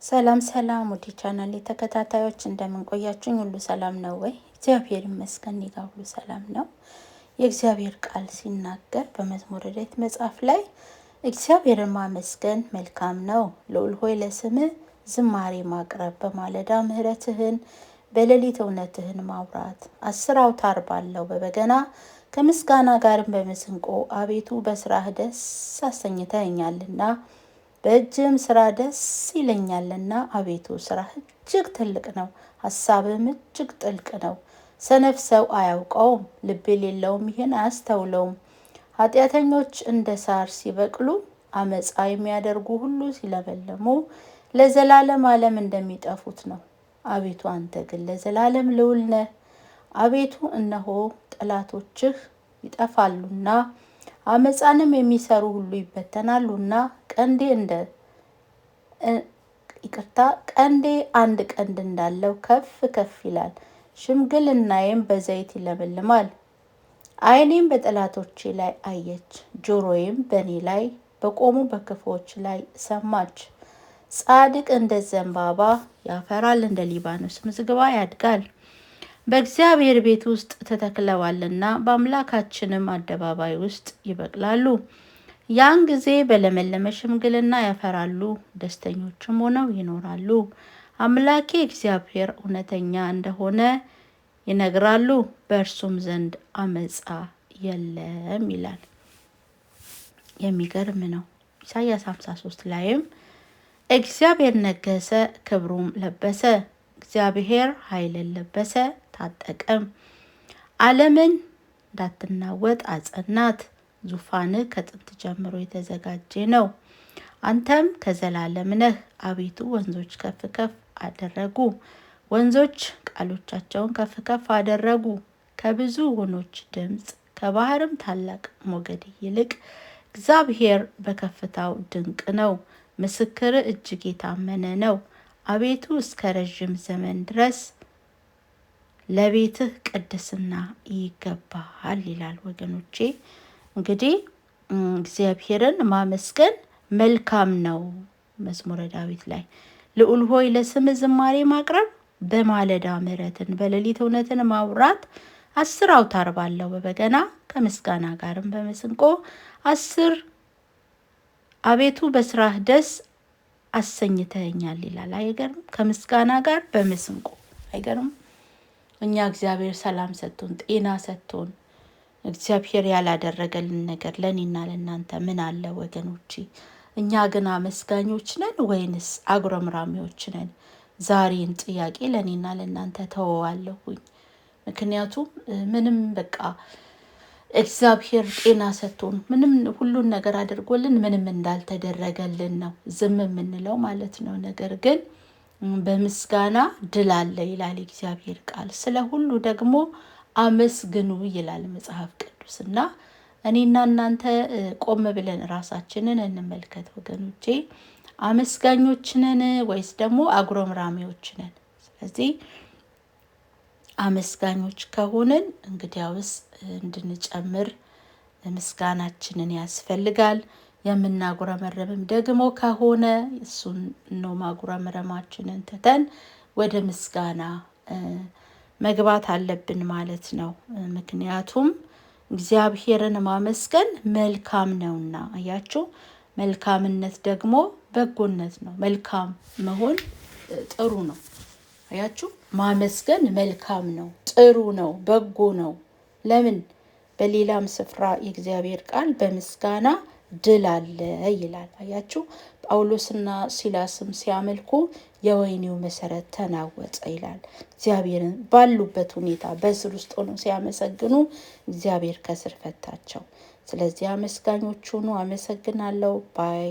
ሰላም ሰላም ወዲ ቻናል ተከታታዮች እንደምን ቆያችሁኝ? ሁሉ ሰላም ነው ወይ? እግዚአብሔር ይመስገን እኔ ጋር ሁሉ ሰላም ነው። የእግዚአብሔር ቃል ሲናገር በመዝሙረ ዳዊት መጽሐፍ ላይ እግዚአብሔርን ማመስገን መልካም ነው፣ ልዑል ሆይ ለስምህ ዝማሬ ማቅረብ፣ በማለዳ ምሕረትህን በሌሊት እውነትህን ማውራት፣ 10 አውታር ባለው በበገና ከምስጋና ጋርም በመሰንቆ አቤቱ በስራህ ደስ አሰኝተኸኛልና በእጅም ስራ ደስ ይለኛልና። አቤቱ ስራህ እጅግ ትልቅ ነው፣ ሐሳብህም እጅግ ጥልቅ ነው። ሰነፍ ሰው አያውቀውም፣ ልብ የሌለውም ይህን አያስተውለውም። ኃጢአተኞች እንደ ሳር ሲበቅሉ፣ አመፃ የሚያደርጉ ሁሉ ሲለመልሙ ለዘላለም ዓለም እንደሚጠፉት ነው። አቤቱ አንተ ግን ለዘላለም ልዑል ነህ። አቤቱ እነሆ ጠላቶችህ ይጠፋሉና አመፃንም የሚሰሩ ሁሉ ይበተናሉና። ቀንዴ አንድ ቀንድ እንዳለው ከፍ ከፍ ይላል፣ ሽምግልናዬም በዘይት ይለመልማል። ዓይኔም በጠላቶቼ ላይ አየች፣ ጆሮዬም በእኔ ላይ በቆሙ በክፉዎች ላይ ሰማች። ጻድቅ እንደ ዘንባባ ያፈራል፣ እንደ ሊባኖስ ዝግባ ያድጋል። በእግዚአብሔር ቤት ውስጥ ተተክለዋልና በአምላካችንም አደባባይ ውስጥ ይበቅላሉ። ያን ጊዜ በለመለመ ሽምግልና ያፈራሉ፣ ደስተኞችም ሆነው ይኖራሉ። አምላኬ እግዚአብሔር እውነተኛ እንደሆነ ይነግራሉ፣ በእርሱም ዘንድ አመፃ የለም ይላል። የሚገርም ነው። ኢሳይያስ 53 ላይም እግዚአብሔር ነገሰ፣ ክብሩም ለበሰ። እግዚአብሔር ኃይልን ለበሰ ታጠቀም። ዓለምን እንዳትናወጥ አጸናት። ዙፋንህ ከጥንት ጀምሮ የተዘጋጀ ነው፣ አንተም ከዘላለም ነህ። አቤቱ ወንዞች ከፍ ከፍ አደረጉ፣ ወንዞች ቃሎቻቸውን ከፍ ከፍ አደረጉ። ከብዙ ወኖች ድምፅ ከባህርም ታላቅ ሞገድ ይልቅ እግዚአብሔር በከፍታው ድንቅ ነው፣ ምስክር እጅግ የታመነ ነው። አቤቱ እስከ ረዥም ዘመን ድረስ ለቤትህ ቅድስና ይገባሃል ይላል። ወገኖቼ እንግዲህ እግዚአብሔርን ማመስገን መልካም ነው። መዝሙረ ዳዊት ላይ ልዑል ሆይ ለስምህ ዝማሬ ማቅረብ፣ በማለዳ ምሕረትን በሌሊት እውነትን ማውራት፣ 10 አውታር ባለው በበገና ከምስጋና ጋርም በመሰንቆ 10 አቤቱ በስራህ ደስ አሰኝተኸኛል ይላል። አይገርም? ከምስጋና ጋር በመሰንቆ አይገርም? እኛ እግዚአብሔር ሰላም ሰጥቶን ጤና ሰጥቶን እግዚአብሔር ያላደረገልን ነገር ለኔና ለእናንተ ምን አለ ወገኖቼ? እኛ ግን አመስጋኞች ነን ወይንስ አጉረምራሚዎች ነን? ዛሬን ጥያቄ ለኔና ለእናንተ ተወዋለሁኝ። ምክንያቱም ምንም በቃ እግዚአብሔር ጤና ሰጥቶን ምንም ሁሉን ነገር አድርጎልን ምንም እንዳልተደረገልን ነው ዝም የምንለው ማለት ነው። ነገር ግን በምስጋና ድል አለ ይላል እግዚአብሔር ቃል። ስለ ሁሉ ደግሞ አመስግኑ ይላል መጽሐፍ ቅዱስና እኔና እናንተ ቆም ብለን ራሳችንን እንመልከት ወገኖቼ። አመስጋኞች ነን ወይስ ደግሞ አጉረምራሚዎች ነን? ስለዚህ አመስጋኞች ከሆንን እንግዲያውስ እንድንጨምር ምስጋናችንን ያስፈልጋል። የምናጉረመረምም ደግሞ ከሆነ እሱን ነው ማጉረምረማችንን ትተን ወደ ምስጋና መግባት አለብን ማለት ነው። ምክንያቱም እግዚአብሔርን ማመስገን መልካም ነውና። አያችሁ፣ መልካምነት ደግሞ በጎነት ነው። መልካም መሆን ጥሩ ነው። አያችሁ፣ ማመስገን መልካም ነው፣ ጥሩ ነው፣ በጎ ነው። ለምን? በሌላም ስፍራ የእግዚአብሔር ቃል በምስጋና ድል አለ ይላል። አያችሁ፣ ጳውሎስና ሲላስም ሲያመልኩ የወህኒው መሰረት ተናወጸ ይላል። እግዚአብሔርን ባሉበት ሁኔታ በእስር ውስጥ ሆነው ሲያመሰግኑ እግዚአብሔር ከእስር ፈታቸው። ስለዚህ አመስጋኞች ሁኑ። አመሰግናለሁ ባይ